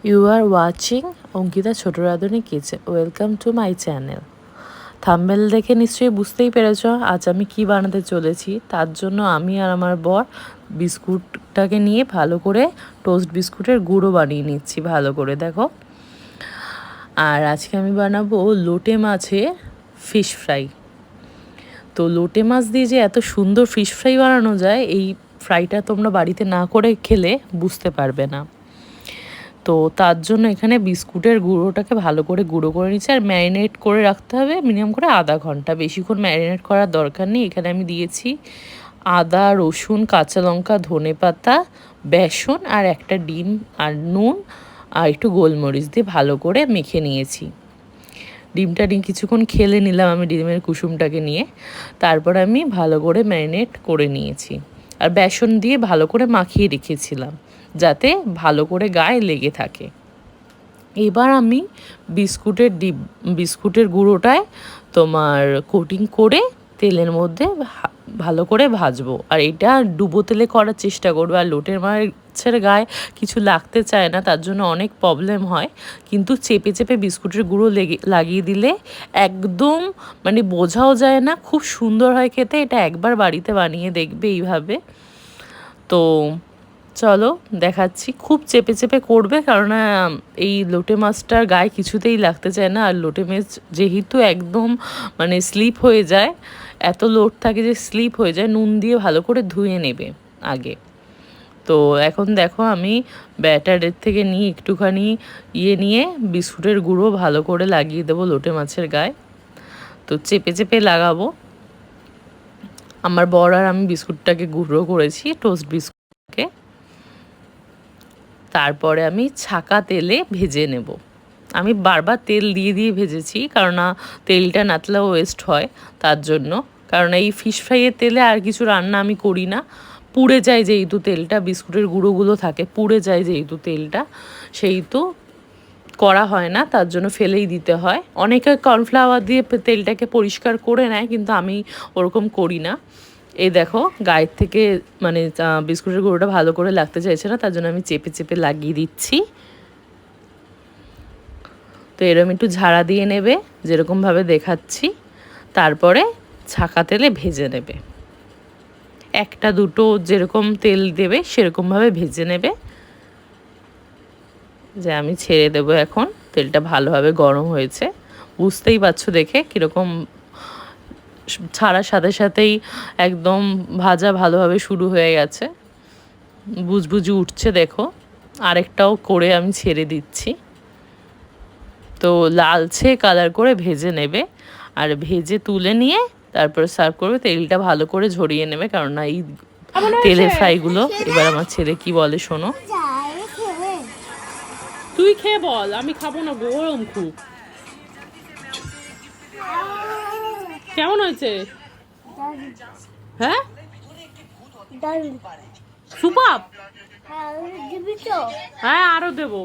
You are watching Ankita ছোট রাঁধুনি kitchen. Welcome to my channel. Thumbnail দেখে নিশ্চয়ই বুঝতেই পেরেছ আজ আমি কি বানাতে চলেছি। তার জন্য আমি আর আমার বর বিস্কুটটাকে নিয়ে ভালো করে টোস্ট বিস্কুটের গুঁড়ো বানিয়ে নিচ্ছি ভালো করে, দেখো। আর আজকে আমি বানাবো লোটে মাছের ফিশ ফ্রাই। তো লোটে মাছ দিয়ে যে এত সুন্দর ফিশ ফ্রাই বানানো যায়, এই ফ্রাইটা তোমরা বাড়িতে না করে খেলে বুঝতে পারবে না। তো তার জন্য এখানে বিস্কুটের গুঁড়োটাকে ভালো করে গুঁড়ো করে নিচ্ছি। আর ম্যারিনেট করে রাখতে হবে মিনিমাম করে আধা ঘন্টা, বেশিক্ষণ ম্যারিনেট করার দরকার নেই। এখানে আমি দিয়েছি আদা, রসুন, কাঁচা লঙ্কা, ধনেপাতা, বেসন আর একটা ডিম আর নুন আর একটু গোলমরিচ দিয়ে ভালো করে মেখে নিয়েছি। ডিমটা কিছুক্ষণ খেলে নিলাম আমি ডিমের কুসুমটাকে নিয়ে। তারপর আমি ভালো করে ম্যারিনেট করে নিয়েছি আর বেসন দিয়ে ভালো করে মাখিয়ে রেখেছিলাম যাতে ভালো করে গায়ে লেগে থাকে। এবার আমি বিস্কুটের গুঁড়োটায় তোমার কোটিং করে তেলের মধ্যে ভালো করে ভাজবো। আর এটা ডুবো তেলে করার চেষ্টা করবো। আর লোটের মাছের গায়ে কিছু লাগতে চায় না, তার জন্য অনেক প্রবলেম হয়। কিন্তু চেপে চেপে বিস্কুটের গুঁড়ো লাগিয়ে দিলে একদম মানে বোঝাও যায় না, খুব সুন্দর হয় খেতে। এটা একবার বাড়িতে বানিয়ে দেখবে এইভাবে। তো চলো দেখাচ্ছি। খুব চেপে চেপে করবে, কারণ এই লোটে মাছটার গায়ে কিছুতেই লাগতে চায় না। আর লোটে মাছ যেহেতু একদম মানে স্লিপ হয়ে যায়, এত লোট থাকে যে স্লিপ হয়ে যায়, নুন দিয়ে ভালো করে ধুয়ে নেবে আগে। তো এখন দেখো আমি ব্যাটারের থেকে নিয়ে একটুখানি নিয়ে বিস্কুটের গুঁড়ো ভালো করে লাগিয়ে দেবো লোটে মাছের গায়ে। তো চেপে চেপে লাগাবো। আমার বর আর আমি বিস্কুটটাকে গুঁড়ো করেছি, টোস্ট বিস্কুটকে। তারপরে আমি ছাকা তেলে ভেজে নেব। আমি বারবার তেল দিয়ে ভেজেছি, কারণ তেলটা নাতলা ওয়েস্ট হয় তার জন্য। কারণ এই ফিশ ফ্রাইয়ের তেলে আর কিছু রান্না আমি করি না, পুড়ে যায় যেহেতু তেলটা, বিস্কুটের গুঁড়োগুলো থাকে, পুড়ে যায় যেহেতু তেলটা, সেহেতু করা হয় না, তার জন্য ফেলেই দিতে হয়। অনেকে কর্নফ্লাওয়ার দিয়ে তেলটাকে পরিষ্কার করে নেয়, কিন্তু আমি ওরকম করি না। এই দেখো গায়ের থেকে মানে বিস্কুটের গুঁড়োটা ভালো করে লাগতে চাইছে না, তার জন্য আমি চেপে চেপে লাগিয়ে দিচ্ছি। তো এরকম একটু ঝাড়া দিয়ে নেবে যেরকমভাবে দেখাচ্ছি। তারপরে ছাকা তেলে ভেজে নেবে, একটা দুটো যেরকম তেল দেবে সেরকমভাবে ভেজে নেবে। যে আমি ছেড়ে দেবো এখন, তেলটা ভালোভাবে গরম হয়েছে, বুঝতেই পারছো দেখে কীরকম ছাড়ার সাথে সাথেই একদম ভাজা ভালোভাবে শুরু হয়ে গেছে, বুঝবুঝি উঠছে দেখো। আরেকটাও করে আমি ছেড়ে দিচ্ছি। তো লালচে কালার করে ভেজে নেবে, আর ভেজে তুলে নিয়ে তারপর সার্ভ করবে। তেলটা ভালো করে ঝরিয়ে নেবে, কারণ না এই তেলের ফ্রাইগুলো। এবার আমার ছেলে কি বলে শোনো। তুই খেয়ে বল, আমি খাবো না, গরম খুব। কেমন হয়েছে? হ্যাঁ সুপার। হ্যাঁ আরো দেবো।